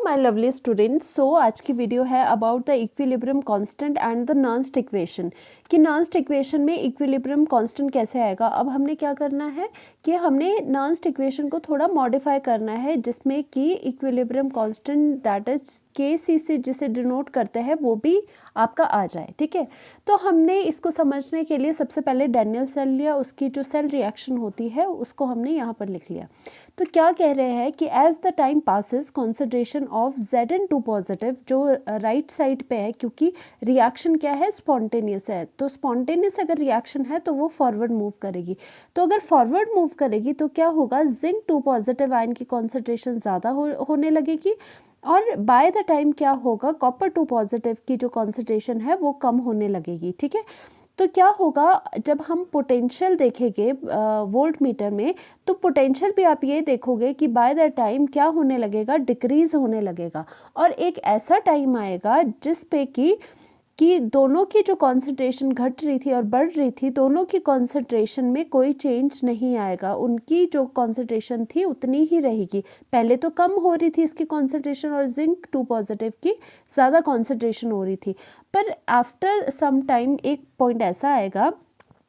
My lovely students. सो आज की video है about the equilibrium constant and the Nernst equation कि नॉन्स्ट इक्वेशन में इक्विलिब्रियम कांस्टेंट कैसे आएगा। अब हमने क्या करना है कि हमने नॉन्स्ट इक्वेशन को थोड़ा मॉडिफाई करना है जिसमें कि equilibrium constant that is KC से जिसे डिनोट करते हैं वो भी आपका आ जाए। ठीक है, तो हमने इसको समझने के लिए सबसे पहले डैनियल सेल लिया, उसकी जो सेल रिएक्शन होती है उसको हमने यहाँ पर लिख लिया। तो क्या कह रहे हैं कि as the time passes concentration of Zn2 positive जो राइट साइड पे है, क्योंकि रिएक्शन क्या है, स्पॉन्टेनियस है, तो स्पॉन्टेनियस अगर रिएक्शन है तो वो फॉरवर्ड मूव करेगी। तो अगर फॉरवर्ड मूव करेगी तो क्या होगा, Zinc2 पॉजिटिव आयन की कॉन्सेंट्रेशन ज़्यादा होने लगेगी और बाय द टाइम क्या होगा, Copper2 पॉजिटिव की जो कॉन्सेंट्रेशन है वो कम होने लगेगी। ठीक है, तो क्या होगा जब हम पोटेंशियल देखेंगे वोल्ट मीटर में, तो पोटेंशियल भी आप ये देखोगे कि बाय द टाइम क्या होने लगेगा, डिक्रीज होने लगेगा। और एक ऐसा टाइम आएगा जिस पे कि दोनों की जो कॉन्सेंट्रेशन घट रही थी और बढ़ रही थी, दोनों की कॉन्सेंट्रेशन में कोई चेंज नहीं आएगा, उनकी जो कॉन्सेंट्रेशन थी उतनी ही रहेगी। पहले तो कम हो रही थी इसकी कॉन्सेंट्रेशन और Zinc2 पॉजिटिव की ज़्यादा कॉन्सेंट्रेशन हो रही थी, पर आफ्टर सम टाइम एक पॉइंट ऐसा आएगा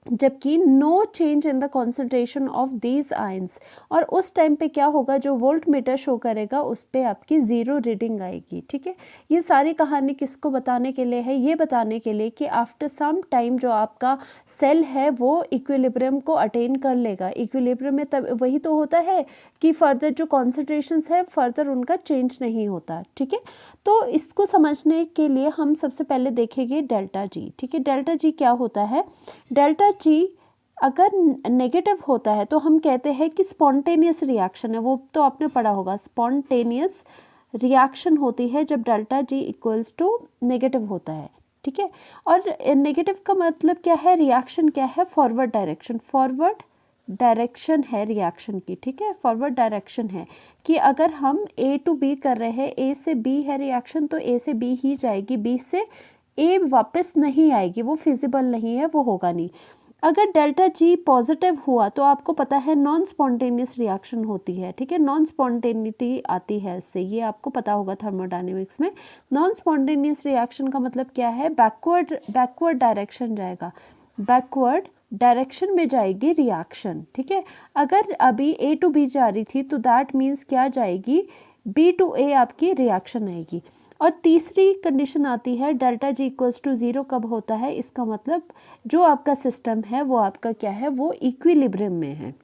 जबकि no change in the concentration of these ions, और उस टाइम पे क्या होगा, जो वोल्ट मीटर शो करेगा उस पर आपकी ज़ीरो रीडिंग आएगी। ठीक है, ये सारी कहानी किसको बताने के लिए है, ये बताने के लिए कि आफ्टर सम टाइम जो आपका सेल है वो इक्विलिब्रियम को अटेन कर लेगा। इक्विलिब्रियम में तब वही तो होता है कि फर्दर जो कॉन्सेंट्रेशंस है फर्दर उनका चेंज नहीं होता। ठीक है, तो इसको समझने के लिए हम सबसे पहले देखेंगे डेल्टा जी। ठीक है, डेल्टा जी क्या होता है, डेल्टा जी अगर नेगेटिव होता है तो हम कहते हैं कि स्पॉन्टेनियस रिएक्शन है, वो तो आपने पढ़ा होगा, स्पॉन्टेनियस रिएक्शन होती है जब delta G equals to negative होता है। ठीक है, और नेगेटिव का मतलब क्या है, रिएक्शन क्या है, फॉरवर्ड डायरेक्शन, फॉरवर्ड डायरेक्शन है रिएक्शन की। ठीक है, फॉरवर्ड डायरेक्शन है कि अगर हम A to B कर रहे हैं, A से B है रिएक्शन तो A से B ही जाएगी, B से A वापस नहीं आएगी, वो फिजिबल नहीं है, वो होगा नहीं। अगर डेल्टा जी पॉजिटिव हुआ तो आपको पता है नॉन स्पॉन्टेनियस रिएक्शन होती है। ठीक है, नॉन स्पॉन्टेनिटी आती है इससे, ये आपको पता होगा थर्मोडायनेमिक्स में। नॉन स्पॉन्टेनियस रिएक्शन का मतलब क्या है, बैकवर्ड डायरेक्शन जाएगा, बैकवर्ड डायरेक्शन में जाएगी रिएक्शन। ठीक है, अगर अभी A to B जा रही थी तो दैट मीन्स क्या जाएगी, B to A आपकी रिएक्शन आएगी। और तीसरी कंडीशन आती है delta G equals to zero कब होता है, इसका मतलब जो आपका सिस्टम है वो आपका क्या है, वो इक्विलिब्रियम में है।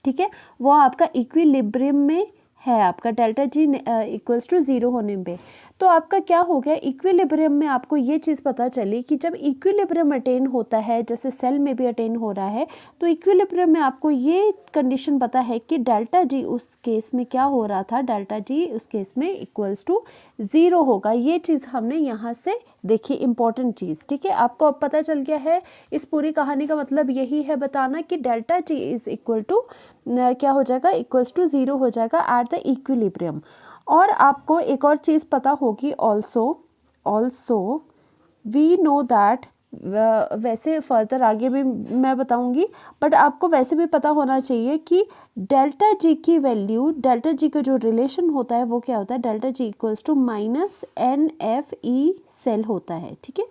ठीक है, वो आपका इक्विलिब्रियम में है, आपका delta G equals to zero होने पे। तो आपका क्या हो गया, इक्विलिब्रियम में आपको ये चीज़ पता चली कि जब इक्विलिब्रियम अटेन होता है, जैसे सेल में भी अटेन हो रहा है, तो इक्विलिब्रियम में आपको ये कंडीशन पता है कि डेल्टा जी उस केस में क्या हो रहा था, डेल्टा जी उस केस में इक्वल्स टू ज़ीरो होगा। ये चीज़ हमने यहाँ से देखी, इंपॉर्टेंट चीज़। ठीक है, आपको अब पता चल गया है, इस पूरी कहानी का मतलब यही है बताना कि delta G is equal to क्या हो जाएगा, इक्वल्स टू ज़ीरो हो जाएगा एट द इक्विलिब्रियम। और आपको एक और चीज़ पता होगी, ऑल्सो वी नो दैट, वैसे फर्दर आगे भी मैं बताऊंगी, बट आपको वैसे भी पता होना चाहिए कि डेल्टा जी की वैल्यू, डेल्टा जी का जो रिलेशन होता है वो क्या होता है, delta G equals to -NFE cell होता है। ठीक है,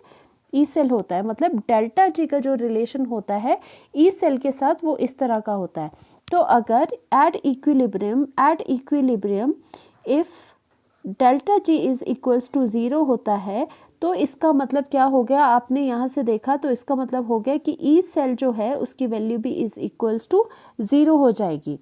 ई सेल होता है, मतलब डेल्टा जी का जो रिलेशन होता है ई सेल के साथ वो इस तरह का होता है। तो अगर at equilibrium if delta G is equals to zero होता है तो इसका मतलब क्या हो गया, आपने यहाँ से देखा तो इसका मतलब हो गया कि ई सेल जो है उसकी वैल्यू भी इज़ इक्वल्स टू ज़ीरो हो जाएगी।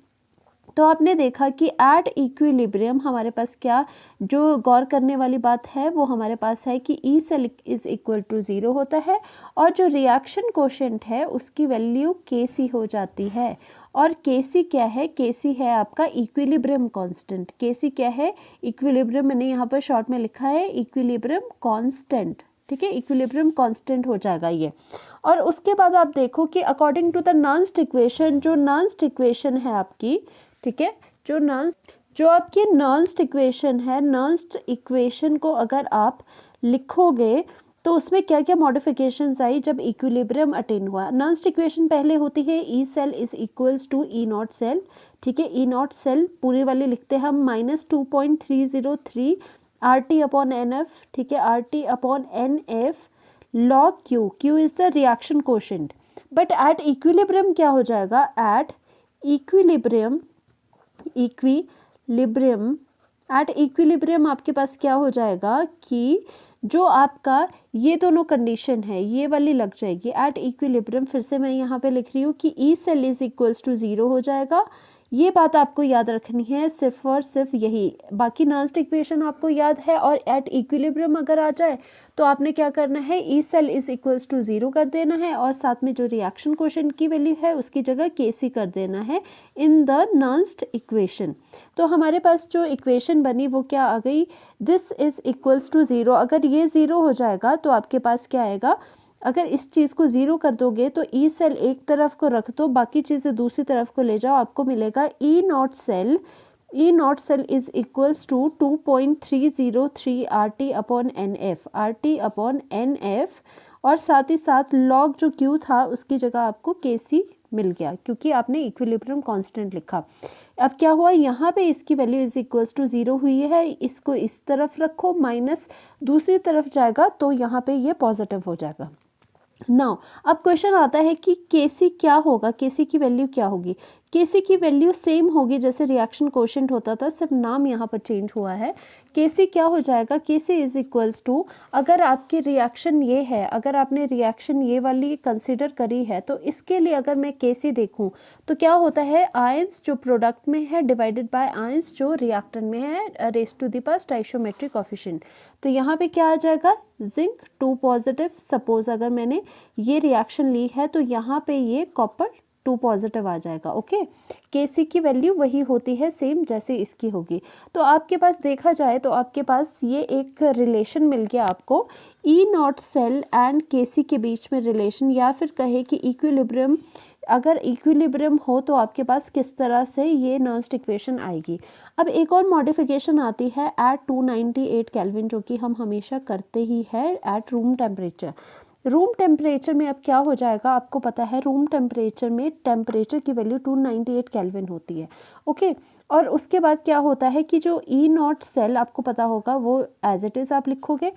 तो आपने देखा कि एट इक्विलिब्रियम हमारे पास क्या, जो गौर करने वाली बात है वो हमारे पास है कि E cell is equal to zero होता है और जो रिएक्शन कोशेंट है उसकी वैल्यू KC हो जाती है। और KC क्या है, KC है आपका इक्विलिब्रियम कांस्टेंट। KC क्या है, इक्विलिब्रियम, मैंने यहाँ पर शॉर्ट में लिखा है इक्विलिब्रियम कांस्टेंट। ठीक है, इक्विलिब्रियम कांस्टेंट हो जाएगा ये। और उसके बाद आप देखो कि according to the Nernst equation, जो नॉन्स्ट इक्वेशन है आपकी, ठीक है, जो आपकी नॉन्स्ट इक्वेशन है, नॉन्स्ट इक्वेशन को अगर आप लिखोगे तो उसमें क्या क्या मॉडिफिकेशंस आई जब इक्विलिब्रियम अटेन हुआ। नॉन्स्ट इक्वेशन पहले होती है E cell is equals to E naught cell. ठीक है। ई नॉट सेल पूरी वाली लिखते हैं हम -2.303 RT अपॉन NF, ठीक है, RT upon NF log Q, Q is the reaction quotient. But at equilibrium क्या हो जाएगा, एट इक्विलिब्रियम एट इक्विलिब्रियम आपके पास क्या हो जाएगा कि जो आपका ये दोनों कंडीशन है ये वाली लग जाएगी एट इक्विलिब्रियम। फिर से मैं यहाँ पे लिख रही हूँ कि E cell is equals to 0 हो जाएगा। ये बात आपको याद रखनी है, सिर्फ और सिर्फ यही। बाकी नॉन्स्ट इक्वेशन आपको याद है, और एट इक्विलिब्रियम अगर आ जाए तो आपने क्या करना है, E cell is equals to 0 कर देना है, और साथ में जो रिएक्शन कोशेंट की वैल्यू है उसकी जगह केसी कर देना है इन द नॉन्स्ट इक्वेशन। तो हमारे पास जो इक्वेशन बनी वो क्या आ गई, दिस इज इक्वल्स टू 0। अगर ये 0 हो जाएगा तो आपके पास क्या आएगा, अगर इस चीज़ को 0 कर दोगे तो ई सेल एक तरफ को रख दो, बाकी चीज़ें दूसरी तरफ को ले जाओ, आपको मिलेगा E naught cell is equals to 2.303 RT upon NF, और साथ ही साथ लॉग जो Q था उसकी जगह आपको Kc मिल गया क्योंकि आपने इक्विलिब्रियम कांस्टेंट लिखा। अब क्या हुआ, यहाँ पे इसकी वैल्यू इज इक्वल्स टू 0 हुई है, इसको इस तरफ रखो, माइनस दूसरी तरफ जाएगा तो यहाँ पे ये पॉजिटिव हो जाएगा। नाउ अब क्वेश्चन आता है कि Kc क्या होगा, Kc की वैल्यू क्या होगी। Kc की वैल्यू सेम होगी जैसे रिएक्शन कोशेंट होता था, सिर्फ नाम यहाँ पर चेंज हुआ है। Kc क्या हो जाएगा, Kc इज इक्वल्स टू, अगर आपकी रिएक्शन ये है, अगर आपने रिएक्शन ये वाली कंसिडर करी है तो इसके लिए अगर मैं Kc देखूँ तो क्या होता है, आयंस जो प्रोडक्ट में है डिवाइडेड बाय आयंस जो रिएक्टेंट में है raise to the power stoichiometric coefficient. तो यहाँ पे क्या आ जाएगा, जिंक 2 पॉजिटिव। सपोज अगर मैंने ये रिएक्शन ली है तो यहाँ पे ये कॉपर 2 पॉजिटिव आ जाएगा। ओके, Kc की वैल्यू वही होती है सेम जैसे इसकी होगी। तो आपके पास देखा जाए तो आपके पास ये एक रिलेशन मिल गया आपको, ई नॉट सेल एंड Kc के बीच में रिलेशन, या फिर कहे कि इक्विलिब्रियम, अगर इक्विलिब्रियम हो तो आपके पास किस तरह से ये नॉन्स्ट इक्वेशन आएगी। अब एक और मॉडिफिकेशन आती है एट 298 केल्विन, जो कि हम हमेशा करते ही है at room temperature. Room temperature में अब क्या हो जाएगा, आपको पता है रूम टेम्परेचर में टेम्परेचर की वैल्यू 298 केल्विन होती है। ओके, और उसके बाद क्या होता है कि जो ई नॉट सेल आपको पता होगा वो एज इट इज़ आप लिखोगे,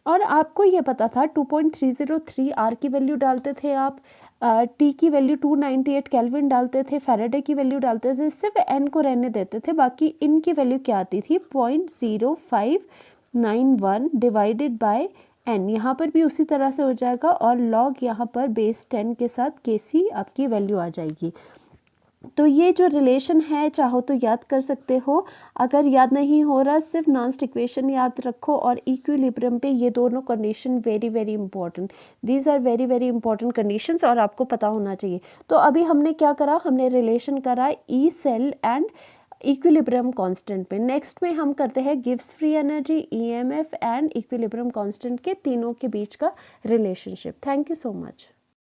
और आपको ये पता था 2.303 R की वैल्यू डालते थे आप, टी की वैल्यू 298 केल्विन डालते थे, फैराडे की वैल्यू डालते थे, सिर्फ एन को रहने देते थे, बाकी इनकी वैल्यू क्या आती थी 0.0591 डिवाइडेड बाय एन। यहाँ पर भी उसी तरह से हो जाएगा, और लॉग यहाँ पर बेस 10 के साथ Kc आपकी वैल्यू आ जाएगी। तो ये जो रिलेशन है चाहो तो याद कर सकते हो, अगर याद नहीं हो रहा सिर्फ नॉन्स्ट इक्वेशन याद रखो, और इक्विलिब्रियम पे ये दोनों condition very very important, these are very very important conditions, और आपको पता होना चाहिए। तो अभी हमने क्या करा, हमने रिलेशन करा E cell and equilibrium constant पे। नेक्स्ट में हम करते हैं Gibbs free energy, EMF and equilibrium constant के तीनों के बीच का relationship. Thank you so much.